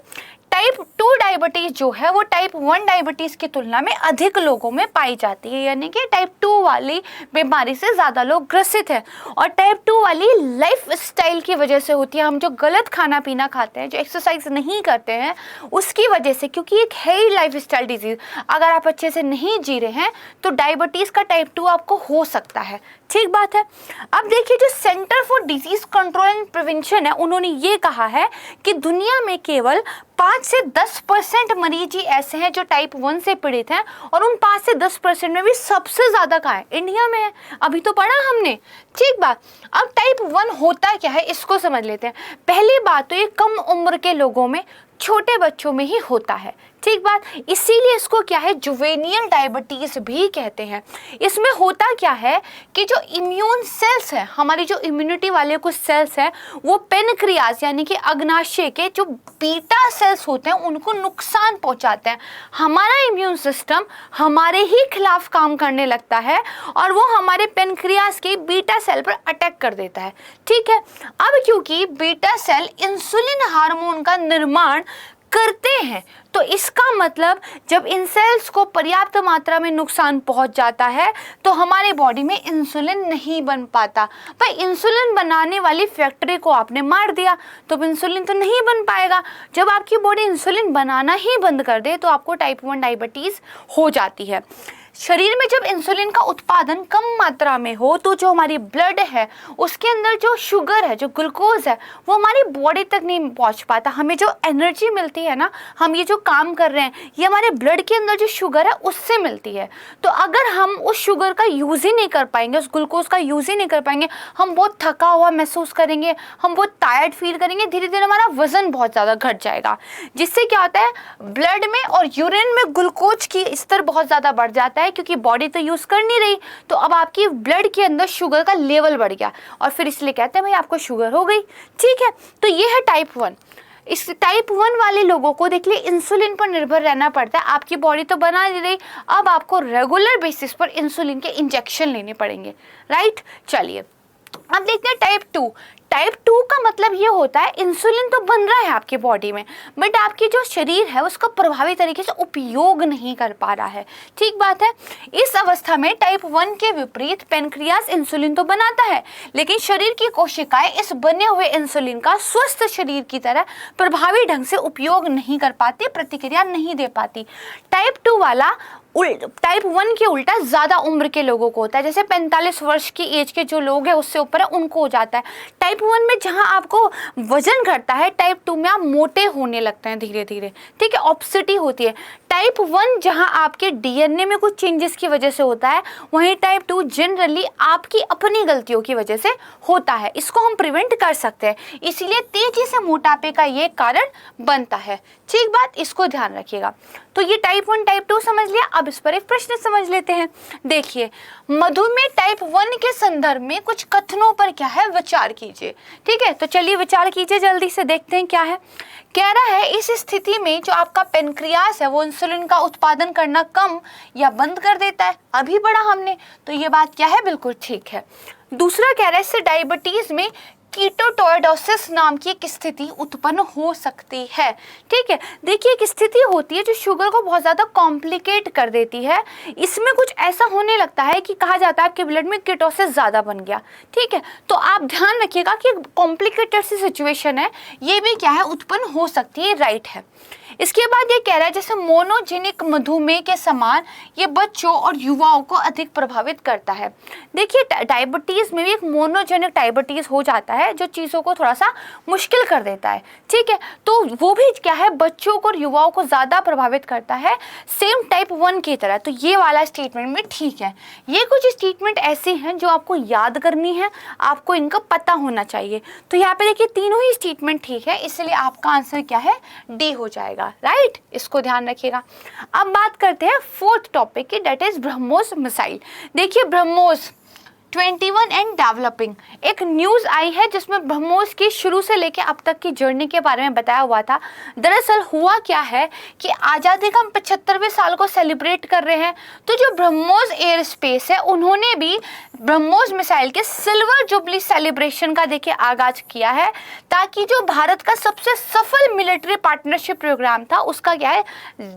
टाइप 2 डायबिटीज जो है वो टाइप 1 डायबिटीज की तुलना में अधिक लोगों में पाई जाती है, यानी कि टाइप 2 वाली बीमारी से ज़्यादा लोग ग्रसित हैं। और टाइप 2 वाली लाइफ स्टाइल की वजह से होती है। हम जो गलत खाना पीना खाते हैं, जो एक्सरसाइज नहीं करते हैं, उसकी वजह से, क्योंकि एक है ही लाइफ स्टाइल डिजीज। अगर आप अच्छे से नहीं जी रहे हैं तो डायबिटीज़ का टाइप 2 आपको हो सकता है। ठीक बात है। अब देखिए, जो centre for disease control and prevention है, उन्होंने ये कहा है कि दुनिया में केवल 5 से 10% मरीज ही ऐसे हैं जो टाइप 1 से पीड़ित हैं, और उन 5 से 10% में भी सबसे ज़्यादा कहाँ है? इंडिया में है। अभी तो पढ़ा हमने। ठीक बात। अब टाइप 1 होता क्या है, इसको समझ लेते हैं। पहली बात तो ये कम उम्र के लोगों में, छोटे बच्चों में ही होता है। ठीक बात। इसीलिए इसको क्या है, जुवेनियल डायबिटीज भी कहते हैं। इसमें होता क्या है कि जो इम्यून सेल्स है, हमारी जो इम्यूनिटी वाले कुछ सेल्स हैं, वो पेनक्रियाज यानी कि अग्नाशय के जो बीटा सेल्स होते हैं उनको नुकसान पहुंचाते हैं। हमारा इम्यून सिस्टम हमारे ही खिलाफ काम करने लगता है और वो हमारे पेनक्रियाज के बीटा सेल पर अटैक कर देता है। ठीक है। अब क्योंकि बीटा सेल इंसुलिन हार्मोन का निर्माण करते हैं, तो इसका मतलब जब इन सेल्स को पर्याप्त मात्रा में नुकसान पहुंच जाता है तो हमारे बॉडी में इंसुलिन नहीं बन पाता। भाई, इंसुलिन बनाने वाली फैक्ट्री को आपने मार दिया तो इंसुलिन तो नहीं बन पाएगा। जब आपकी बॉडी इंसुलिन बनाना ही बंद कर दे तो आपको टाइप 1 डायबिटीज हो जाती है। शरीर में जब इंसुलिन का उत्पादन कम मात्रा में हो तो जो हमारी ब्लड है उसके अंदर जो शुगर है, जो ग्लूकोज है, वो हमारी बॉडी तक नहीं पहुंच पाता। हमें जो एनर्जी मिलती है ना, हम ये जो काम कर रहे हैं, ये हमारे ब्लड के अंदर जो शुगर है उससे मिलती है। तो अगर हम उस शुगर का यूज़ ही नहीं कर पाएंगे, उस ग्लूकोज का यूज़ ही नहीं कर पाएंगे, हम बहुत थका हुआ महसूस करेंगे, हम बहुत टायर्ड फील करेंगे, धीरे धीरे हमारा वजन बहुत ज़्यादा घट जाएगा, जिससे क्या होता है, ब्लड में और यूरिन में ग्लूकोज की स्तर बहुत ज़्यादा बढ़ जाता है, क्योंकि बॉडी तो यूज कर नहीं रही, तो अब आपकी ब्लड के अंदर शुगर का लेवल बढ़ गया और फिर इसलिए कहते हैं भाई आपको शुगर हो गई। ठीक है। तो ये है टाइप 1। इस टाइप 1 वाले लोगों को देख लिए इंसुलिन पर निर्भर रहना पड़ता है। आपकी बॉडी तो बना नहीं रही, अब आपको रेगुलर बेसिस पर इंसुलिन के इंजेक्शन लेने पड़ेंगे। राइट। चलिए अब देखते हैं टाइप 2। टाइप 2 का मतलब ये होता है इंसुलिन तो बन रहा है आपकी बॉडी में, बट आपकी जो शरीर है उसका प्रभावी तरीके से उपयोग नहीं कर पा रहा है। ठीक बात है। इस अवस्था में टाइप 1 के विपरीत पेनक्रियास इंसुलिन तो बनाता है, लेकिन शरीर की कोशिकाएं इस बने हुए इंसुलिन का स्वस्थ शरीर की तरह प्रभावी ढंग से उपयोग नहीं कर पाती, प्रतिक्रिया नहीं दे पाती। टाइप 2 वाला टाइप 1 के उल्टा ज़्यादा उम्र के लोगों को होता है, जैसे 45 वर्ष की एज के जो लोग हैं उससे ऊपर है उनको हो जाता है। टाइप 1 में जहां आपको वजन घटता है, टाइप 2 में आप मोटे होने लगते हैं धीरे धीरे। ठीक है। ऑब्सिटी होती है। टाइप 1 जहां आपके डीएनए में कुछ चेंजेस की वजह से होता है, वहीं टाइप 2 जनरली आपकी अपनी गलतियों की वजह से होता है। इसको हम प्रिवेंट कर सकते हैं, इसीलिए तेजी से मोटापे का ये कारण बनता है। ठीक बात, इसको ध्यान रखिएगा। तो ये टाइप 1 टाइप 2 समझ लिया। अब इस पर एक प्रश्न समझ लेते हैं। देखिए, मधुमेह टाइप 1 के संदर्भ में कुछ कथनों पर क्या है, विचार कीजिए। ठीक है। तो चलिए विचार कीजिए, जल्दी से देखते हैं क्या है। कह रहा है इस स्थिति में जो आपका पेनक्रियास है वो इंसुलिन का उत्पादन करना कम या बंद कर देता है। अभी पढ़ा हमने, तो ये बात क्या है, बिल्कुल ठीक है। दूसरा कह रहा है इससे डायबिटीज में कीटोटोइडोसिस नाम की एक स्थिति उत्पन्न हो सकती है। ठीक है। देखिए, एक स्थिति होती है जो शुगर को बहुत ज़्यादा कॉम्प्लिकेट कर देती है। इसमें कुछ ऐसा होने लगता है कि कहा जाता है आपके ब्लड में कीटोसिस ज़्यादा बन गया। ठीक है। तो आप ध्यान रखिएगा कि कॉम्प्लिकेटेड सी सिचुएशन है, ये भी क्या है, उत्पन्न हो सकती है। राइट है। इसके बाद ये कह रहा है जैसे मोनोजेनिक मधुमेह के समान ये बच्चों और युवाओं को अधिक प्रभावित करता है। देखिए, डायबिटीज़ में भी एक मोनोजेनिक डायबिटीज़ हो जाता है जो चीज़ों को थोड़ा सा मुश्किल कर देता है। ठीक है। तो वो भी क्या है, बच्चों को और युवाओं को ज़्यादा प्रभावित करता है, सेम टाइप 1 की तरह। तो ये वाला स्टेटमेंट में ठीक है। ये कुछ स्टेटमेंट ऐसे हैं जो आपको याद करनी है, आपको इनका पता होना चाहिए। तो यहाँ पे देखिए तीनों ही स्टेटमेंट ठीक है, इसलिए आपका आंसर क्या है, डी हो जाएगा। राइट। इसको ध्यान रखिएगा। अब बात करते हैं 4th टॉपिक की, डेट इज ब्रह्मोस मिसाइल। देखिए, ब्रह्मोस 21 एंड डेवलपिंग। एक न्यूज़ आई है जिसमें ब्रह्मोस की शुरू से लेकर अब तक की जर्नी के बारे में बताया हुआ था। दरअसल हुआ क्या है कि आज़ादी का हम 75वें साल को सेलिब्रेट कर रहे हैं, तो जो ब्रह्मोस एयर स्पेस है उन्होंने भी ब्रह्मोस मिसाइल के सिल्वर जुबली सेलिब्रेशन का देखिए आगाज किया है, ताकि जो भारत का सबसे सफल मिलिट्री पार्टनरशिप प्रोग्राम था उसका क्या है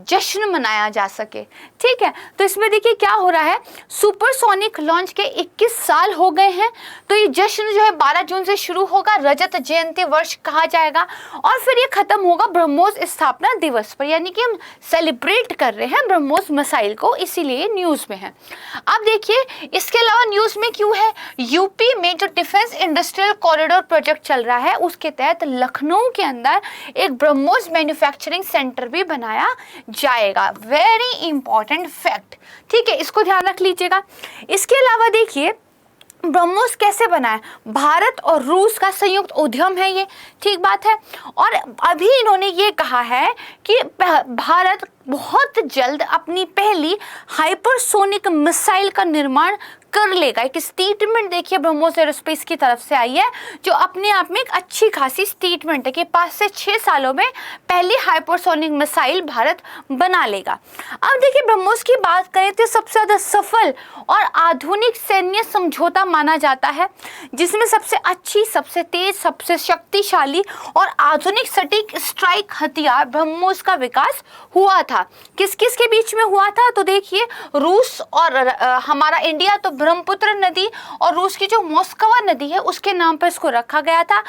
जश्न मनाया जा सके। ठीक है, तो इसमें देखिए क्या हो रहा है, सुपरसोनिक लॉन्च के 21 साल हो गए हैं, तो ये जश्न जो है 12 जून से शुरू होगा, रजत जयंती वर्ष कहा जाएगा, और फिर ये खत्म होगा ब्रह्मोस स्थापना दिवस पर, यानी कि हम सेलिब्रेट कर रहे हैं ब्रह्मोस मिसाइल को, इसीलिए न्यूज में है। अब देखिए इसके अलावा न्यूज में क्यों है, यूपी में जो डिफेंस इंडस्ट्रियल कॉरिडोर प्रोजेक्ट चल रहा है उसके तहत लखनऊ के अंदर एक ब्रह्मोस मैन्युफैक्चरिंग सेंटर भी बनाया जाएगा। वेरी इंपॉर्टेंट फैक्ट, ठीक है, इसको ध्यान रख लीजिएगा। इसके अलावा देखिए ब्रह्मोस कैसे बना है, भारत और रूस का संयुक्त उद्यम है ये, ठीक बात है। और अभी इन्होंने ये कहा है कि भारत बहुत जल्द अपनी पहली हाइपरसोनिक मिसाइल का निर्माण कर लेगा। एक स्टेटमेंट देखिए ब्रह्मोस एरोस्पेस की तरफ से आई है, जो अपने आप में एक अच्छी खासी स्टेटमेंट है कि 5 से 6 सालों में पहली हाइपरसोनिक मिसाइल भारत बना लेगा। अब देखिए ब्रह्मोस की बात करें तो सबसे ज़्यादा सफल और आधुनिक सैन्य समझौता माना जाता है, जिसमें सबसे अच्छी, सबसे तेज, सबसे शक्तिशाली और आधुनिक सटीक स्ट्राइक हथियार ब्रह्मोस का विकास हुआ था। किस किस के बीच में हुआ था, तो देखिए रूस और हमारा इंडिया, तो ब्रह्मपुत्र नदी और रूस की जो मॉस्कवा नदी है उसके नाम पर इसको रखा गया था।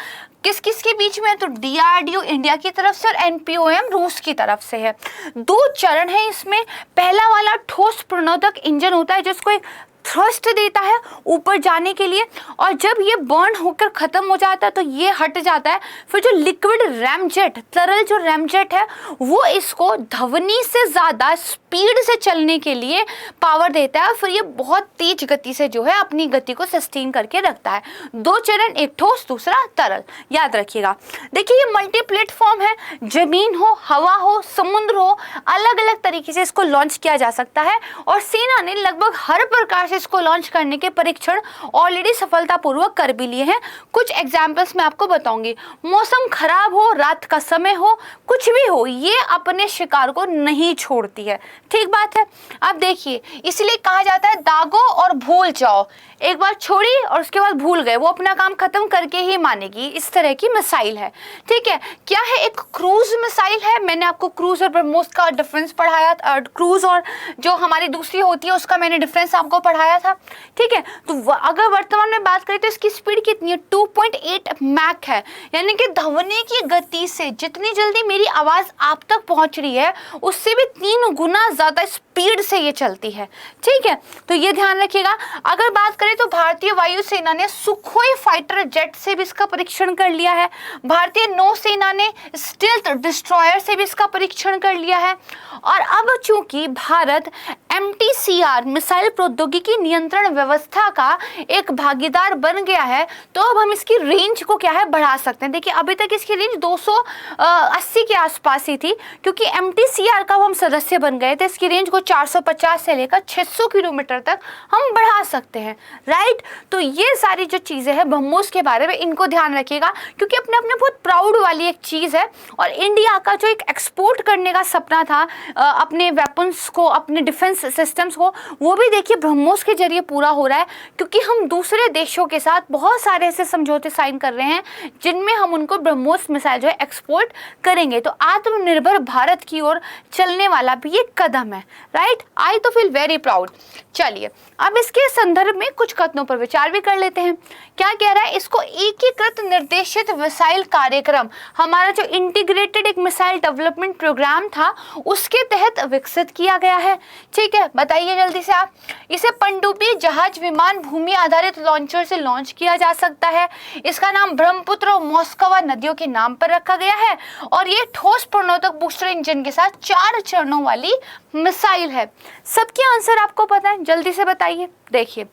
किस किस के बीच में, तो डीआरडीओ इंडिया की तरफ से और एनपीओएम रूस की तरफ से है। 2 चरण है इसमें। पहला वाला ठोस प्रणोदक इंजन होता है जिसको एक थ्रस्ट देता है ऊपर जाने के लिए, और जब ये बर्न होकर खत्म हो जाता है तो ये हट जाता है। फिर जो लिक्विड रैमजेट, तरल जो रैमजेट है, वो इसको ध्वनि से ज़्यादा स्पीड से चलने के लिए पावर देता है, फिर ये बहुत तेज गति से जो है अपनी गति को सस्टेन करके रखता है। 2 चरण, एक ठोस दूसरा तरल, याद रखिएगा। देखिए ये मल्टी प्लेटफॉर्म है, जमीन हो, हवा हो, समुद्र हो, अलग अलग तरीके से इसको लॉन्च किया जा सकता है, और सेना ने लगभग हर प्रकार से इसको लॉन्च करने के परीक्षण ऑलरेडी सफलतापूर्वक कर भी लिए हैं। कुछ एग्जांपल्स मैं आपको बताऊंगी। मौसम खराब हो, रात का समय हो, कुछ भी हो, ये अपने शिकार को नहीं छोड़ती है, ठीक बात है। अब देखिए इसलिए कहा जाता है दागो और भूल जाओ, एक बार छोड़ी और उसके बाद भूल गए, वो अपना काम खत्म करके ही मानेगी, इस तरह की मिसाइल है। ठीक है, क्या है, एक क्रूज मिसाइल है। मैंने आपको क्रूज और ब्रह्मोस का डिफरेंस पढ़ाया, क्रूज और जो हमारी दूसरी होती है उसका मैंने डिफरेंस आपको पढ़ाया था। ठीक है, तो अगर वर्तमान में बात करें तो इसकी स्पीड कितनी है, 2.8 मैक है, यानी कि ध्वनि की गति से जितनी जल्दी मेरी आवाज आप तक पहुंच रही है उससे भी 3 गुना ज्यादा स्पीड से ये चलती है। ठीक है, तो ये ध्यान रखिएगा। अगर बात करें तो भारतीय वायुसेना ने सुखोई फाइटर जेट से भी इसका परीक्षण कर लिया है, भारतीय नौसेना ने स्टील्थ डिस्ट्रॉयर से भी इसका परीक्षण कर लिया है, और अब चूंकि भारत MTCR मिसाइल प्रौद्योगिकी नियंत्रण व्यवस्था का एक भागीदार बन गया है, तो अब हम इसकी रेंज को क्या है बढ़ा सकते हैं। देखिए अभी तक इसकी रेंज 280 के आसपास ही थी, क्योंकि MTCR का हम सदस्य बन गए थे, इसकी रेंज को 450 से लेकर 600 किलोमीटर तक हम बढ़ा सकते हैं, राइट। तो ये सारी जो चीज़ें हैं ब्रह्मोस के बारे में, इनको ध्यान रखिएगा, क्योंकि अपने अपने बहुत प्राउड वाली एक चीज़ है, और इंडिया का जो एक एक्सपोर्ट करने का सपना था अपने वेपन्स को, अपने डिफेंस सिस्टम्स को, वो भी देखिए ब्रह्मोस के जरिए पूरा हो रहा है, क्योंकि हम दूसरे देशों के साथ बहुत सारे ऐसे समझौते साइन कर रहे हैं जिनमें हम उनको ब्रह्मोस मिसाइल जो है एक्सपोर्ट करेंगे। तो आत्मनिर्भर भारत की ओर चलने वाला भी एक कदम है, राइट। आई तो फील वेरी प्राउड। चलिए अब इसके संदर्भ में कुछ कथनों पर विचार भी कर लेते हैं। क्या कह रहा है, इसको एकीकृत निर्देशित मिसाइल कार्यक्रम, हमारा जो इंटीग्रेटेड एक मिसाइल डेवलपमेंट प्रोग्राम था उसके तहत विकसित किया गया है। ठीक है, बताइए जल्दी से आप। इसे पनडुब्बी जहाज विमान भूमि आधारित लॉन्चर से लॉन्च किया जा सकता है। इसका नाम ब्रह्मपुत्र और मॉस्कवा नदियों के नाम पर रखा गया है, और ये ठोस प्रणोदक बूस्टर इंजन के साथ 4 चरणों वाली मिसाइल है। सबके आंसर आपको पता है, जल्दी से बताइए। देखिए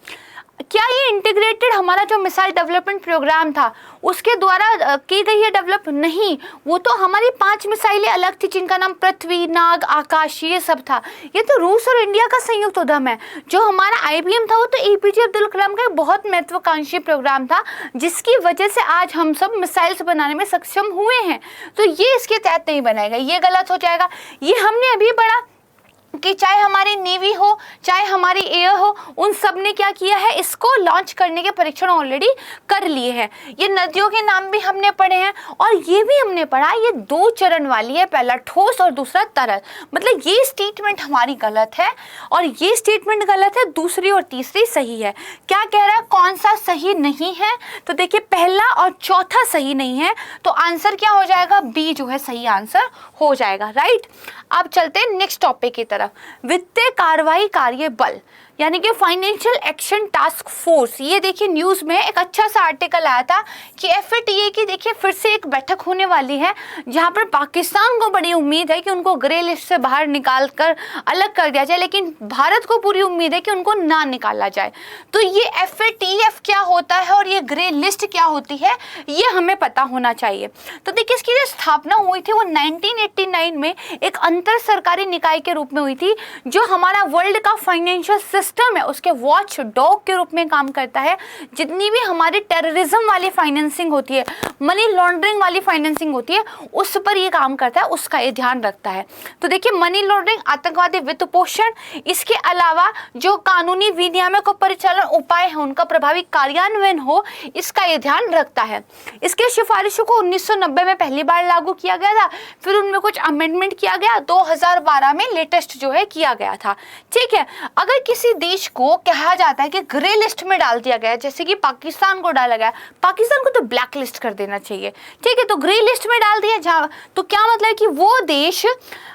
क्या ये इंटीग्रेटेड हमारा जो मिसाइल डेवलपमेंट प्रोग्राम था उसके द्वारा की गई है डेवलप? नहीं, वो तो हमारी 5 मिसाइलें अलग थी जिनका नाम पृथ्वी, नाग, आकाश ये सब था। ये तो रूस और इंडिया का संयुक्त उद्यम है। जो हमारा IBM था वो तो APJ अब्दुल कलाम का एक बहुत महत्वाकांक्षी प्रोग्राम था जिसकी वजह से आज हम सब मिसाइल्स बनाने में सक्षम हुए हैं। तो ये इसके तहत नहीं बनाएगा, ये गलत हो जाएगा। ये हमने अभी पढ़ा कि चाहे हमारी नेवी हो चाहे हमारी एयर हो, उन सब ने क्या किया है, इसको लॉन्च करने के परीक्षण ऑलरेडी कर लिए हैं। ये नदियों के नाम भी हमने पढ़े हैं और ये भी हमने पढ़ा ये 2 चरण वाली है, पहला ठोस और दूसरा तरल। मतलब ये स्टेटमेंट हमारी गलत है और ये स्टेटमेंट गलत है, दूसरी और तीसरी सही है। क्या कह रहा है, कौन सा सही नहीं है? तो देखिए पहला और चौथा सही नहीं है, तो आंसर क्या हो जाएगा, बी जो है सही आंसर हो जाएगा। राइट, अब चलते हैं नेक्स्ट टॉपिक की तरफ। वित्तीय कार्रवाई कार्य बल यानी कि फाइनेंशियल एक्शन टास्क फोर्स। ये देखिए न्यूज़ में एक अच्छा सा आर्टिकल आया था कि FATA की देखिए फिर से एक बैठक होने वाली है जहां पर पाकिस्तान को बड़ी उम्मीद है कि उनको ग्रे लिस्ट से बाहर निकाल कर अलग कर दिया जाए, लेकिन भारत को पूरी उम्मीद है कि उनको ना निकाला जाए। तो ये FATF क्या होता है और ये ग्रे लिस्ट क्या होती है, ये हमें पता होना चाहिए। तो देखिए इसकी जो स्थापना हुई थी वो 1989 में एक अंतर सरकारी निकाय के रूप में हुई थी जो हमारा वर्ल्ड का फाइनेंशियल सिस्टम है उसके वॉच डॉग के रूप में काम करता है। जितनी भी हमारी टेररिज्म वाली फाइनेंसिंग होती है, मनी लॉन्ड्रिंग वाली फाइनेंसिंग होती है, उस पर ये काम करता है, उसका ये ध्यान रखता है। तो देखिए मनी लॉन्ड्रिंग, आतंकवादी वित्त पोषण, इसके अलावा जो कानूनी विनियामक और परिचालन उपाय है उनका प्रभावी कार्यान्वयन हो, इसका ये ध्यान रखता है। इसके सिफारिशों को 1990 में पहली बार लागू किया गया था, फिर उनमें कुछ अमेंडमेंट किया गया, 2012 में लेटेस्ट जो है किया गया था। ठीक है, अगर किसी देश को कहा जाता है कि ग्रे लिस्ट में डाल दिया गया, जैसे कि पाकिस्तान को डाला गया, पाकिस्तान को तो ब्लैक लिस्ट कर देना चाहिए। ठीक है, तो ग्रे लिस्ट में डाल दिया जहाँ, तो क्या मतलब है कि वो देश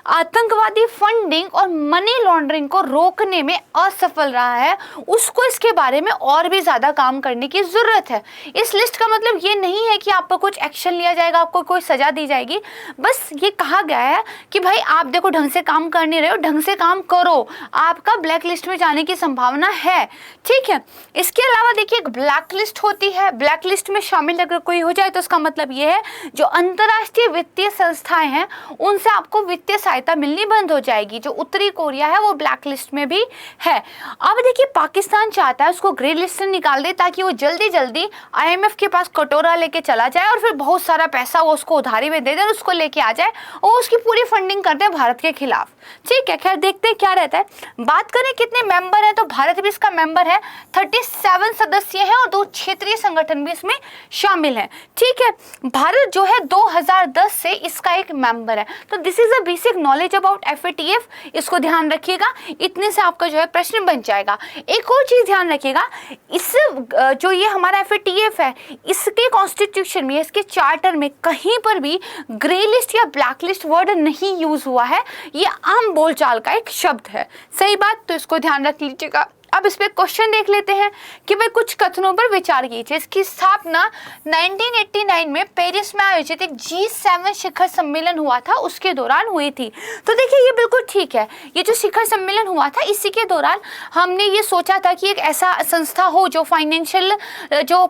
आतंकवादी फंडिंग और मनी लॉन्ड्रिंग को रोकने में असफल रहा है, उसको इसके बारे में और भी ज्यादा काम करने की जरूरत है। इस लिस्ट का मतलब ये नहीं है कि आप पर कुछ एक्शन लिया जाएगा, आपको कोई सजा दी जाएगी। बस ये कहा गया है कि भाई आप देखो ढंग से काम कर नहीं रहे हो, ढंग से काम करो, आपका ब्लैक लिस्ट में जाने की संभावना है। ठीक है, इसके अलावा देखिए एक ब्लैक लिस्ट होती है। ब्लैक लिस्ट में शामिल अगर कोई हो जाए तो उसका मतलब ये है जो अंतर्राष्ट्रीय वित्तीय संस्थाएं हैं उनसे आपको वित्तीय सहायता मिलनी बंद हो जाएगी। जो उत्तरी कोरिया है वो ब्लैक लिस्ट में भी है। अब देखिए पाकिस्तान चाहता है उसको ग्रे लिस्ट से निकाल दे ताकि वो जल्दी जल्दी IMF के पास कटोरा लेके चला जाए और फिर बहुत सारा पैसा वो उसको उधारी में दे दे और उसको लेके आ जाए और उसकी पूरी फंडिंग करते हैं भारत के खिलाफ। ठीक है, खैर देखते हैं क्या रहता है। बात करें कितने मेंबर हैं तो भारत भी इसका मेंबर है, 37 सदस्य हैं और 2 क्षेत्रीय संगठन भी इसमें शामिल हैं। ठीक है, भारत जो है 2010 से इसका एक मेंबर है। तो this is a basic knowledge about FATF, इसको ध्यान रखिएगा, इतने से आपका जो है प्रश्न बन जाएगा। एक और चीज ध्यान रखिएगा, इस जो ये हमारा FATF है इसके कॉन्स्टिट्यूशन में, इसके चार्टर में कहीं पर भी ग्रे लिस्ट या ब्लैक लिस्ट वर्ड नहीं यूज हुआ है, ये आम बोलचाल का एक शब्द है। सही बात, तो इसको ध्यान रख लीजिएगा। अब इस पे क्वेश्चन देख लेते हैं कि भाई कुछ कथनों पर विचार कीजिए। इसकी स्थापना 1989 में पेरिस में आयोजित एक G7 शिखर सम्मेलन हुआ था उसके दौरान हुई थी। तो देखिए ये बिल्कुल ठीक है, ये जो शिखर सम्मेलन हुआ था इसी के दौरान हमने ये सोचा था कि एक ऐसा संस्था हो जो फाइनेंशियल जो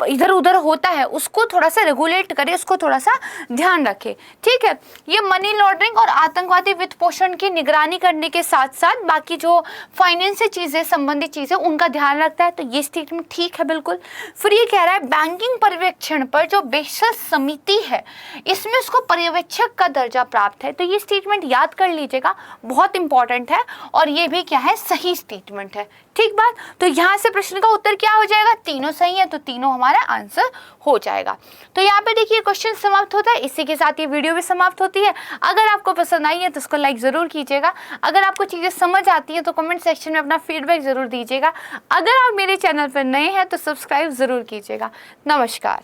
इधर उधर होता है उसको थोड़ा सा रेगुलेट करे, उसको थोड़ा सा ध्यान रखे। ठीक है, ये मनी लॉन्ड्रिंग और आतंकवादी वित्त पोषण की निगरानी करने के साथ साथ बाकी जो फाइनेंस से चीजें संबंधित चीजें उनका ध्यान रखता है। तो ये स्टेटमेंट ठीक है बिल्कुल। फिर ये कह रहा है बैंकिंग पर्यवेक्षण पर जो बेशल समिति है इसमें उसको पर्यवेक्षक का दर्जा प्राप्त है। तो ये स्टेटमेंट याद कर लीजिएगा, बहुत इंपॉर्टेंट है और ये भी क्या है, सही स्टेटमेंट है। ठीक बात, तो यहाँ से प्रश्न का उत्तर क्या हो जाएगा, तीनों सही है, तो तीनों हमारा आंसर हो जाएगा। तो यहाँ पे देखिए क्वेश्चन समाप्त होता है, इसी के साथ ये वीडियो भी समाप्त होती है। अगर आपको पसंद आई है तो उसको लाइक जरूर कीजिएगा। अगर आपको चीजें समझ आती है तो कमेंट सेक्शन में अपना फीडबैक जरूर दीजिएगा। अगर आप मेरे चैनल पर नए हैं तो सब्सक्राइब जरूर कीजिएगा। नमस्कार।